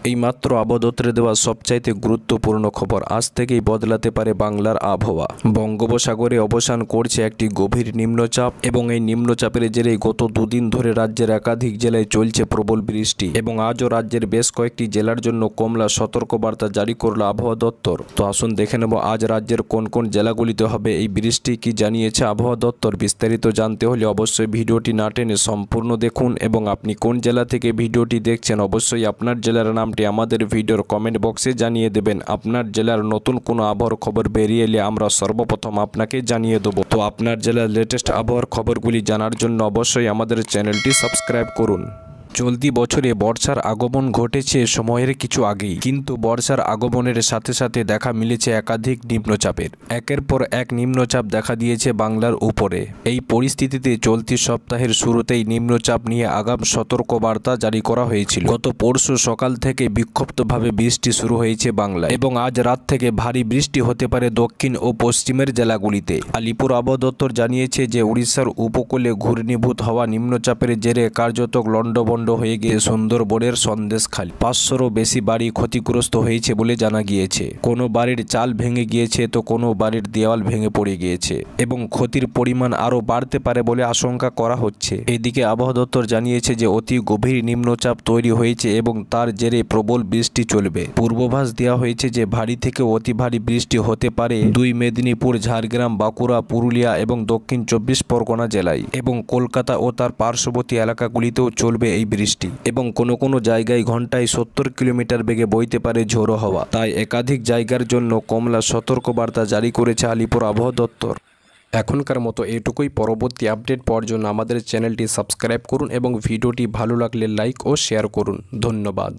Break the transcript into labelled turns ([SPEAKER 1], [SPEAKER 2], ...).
[SPEAKER 1] এই মাত্র আবহাওয়া দপ্তরে দেওয়া সবচাইতে গুরুত্বপূর্ণ খবর, আজ থেকেই বদলাতে পারে বাংলার আবহাওয়া। বঙ্গোপসাগরে অবস্থান করছে একটি গভীর নিম্নচাপ এবং এই নিম্নচাপের জেরে গত দুদিন ধরে রাজ্যের একাধিক জেলায় চলছে প্রবল বৃষ্টি এবং আজও রাজ্যের বেশ কয়েকটি জেলার জন্য কমলা সতর্কবার্তা জারি করল আবহাওয়া দপ্তর। তো আসুন দেখে নেব আজ রাজ্যের কোন কোন জেলাগুলিতে হবে এই বৃষ্টি, কি জানিয়েছে আবহাওয়া দপ্তর। বিস্তারিত জানতে হলে অবশ্যই ভিডিওটি না টেনে সম্পূর্ণ দেখুন এবং আপনি কোন জেলা থেকে ভিডিওটি দেখছেন অবশ্যই আপনার জেলার নামটি আমাদের ভিডিওর কমেন্ট বক্সে জানিয়ে দেবেন। আপনার জেলার নতুন কোনো আবহাওয়ার খবর বেরিয়ে এলে আমরা সর্বপ্রথম আপনাকে জানিয়ে দেবো। তো আপনার জেলার লেটেস্ট আবহাওয়ার খবরগুলি জানার জন্য অবশ্যই আমাদের চ্যানেলটি সাবস্ক্রাইব করুন। চলতি বছরে বর্ষার আগমন ঘটেছে সময়ের কিছু আগেই, কিন্তু বর্ষার আগমনের সাথে সাথে দেখা মিলেছে একাধিক নিম্নচাপের। একের পর এক নিম্নচাপ দেখা দিয়েছে বাংলার উপরে। এই পরিস্থিতিতে চলতি সপ্তাহের শুরুতেই নিম্নচাপ নিয়ে আগাম সতর্কবার্তা জারি করা হয়েছিল। গত পরশু সকাল থেকে বিক্ষিপ্তভাবে বৃষ্টি শুরু হয়েছে বাংলায় এবং আজ রাত থেকে ভারী বৃষ্টি হতে পারে দক্ষিণ ও পশ্চিমের জেলাগুলিতে। আলিপুর আবহাওয়া দপ্তর জানিয়েছে যে উড়িষ্যার উপকূলে ঘূর্ণীভূত হওয়া নিম্নচাপের জেরে কার্যত লন্ডভন্ড হয়ে গিয়ে সুন্দরবনের সন্দেশখালী 500রও বেশি বাড়ি ক্ষতিগ্রস্ত হয়েছে বলে জানা গিয়েছে। কোনো বাড়ির চাল ভেঙে গিয়েছে তো কোনো বাড়ির দেওয়াল ভেঙে পড়ে গিয়েছে এবং ক্ষতির পরিমাণ আরও বাড়তে পারে বলে আশঙ্কা করা হচ্ছে। এদিকে আবহাওয়া দপ্তর জানিয়েছে যে অতি গভীর নিম্নচাপ তৈরি হয়েছে এবং তার জেরে প্রবল বৃষ্টি চলবে। পূর্বাভাস দেওয়া হয়েছে যে ভারী থেকে অতি ভারী বৃষ্টি হতে পারে দুই মেদিনীপুর, ঝাড়গ্রাম, বাঁকুড়া, পুরুলিয়া এবং দক্ষিণ 24 পরগনা জেলায় এবং কলকাতা ও তার পার্শ্ববর্তী এলাকাগুলিতেও চলবে এই বৃষ্টি এবং কোনো কোনো জায়গায় ঘন্টায় 70 কিলোমিটার বেগে বইতে পারে ঝোড়ো হাওয়া। তাই একাধিক জায়গার জন্য কমলা সতর্কবার্তা জারি করেছে আলিপুর আবহাওয়া দপ্তর। এখনকার মতো এটুকুই। পরবর্তী আপডেট পাওয়ার জন্য আমাদের চ্যানেলটি সাবস্ক্রাইব করুন এবং ভিডিওটি ভালো লাগলে লাইক ও শেয়ার করুন। ধন্যবাদ।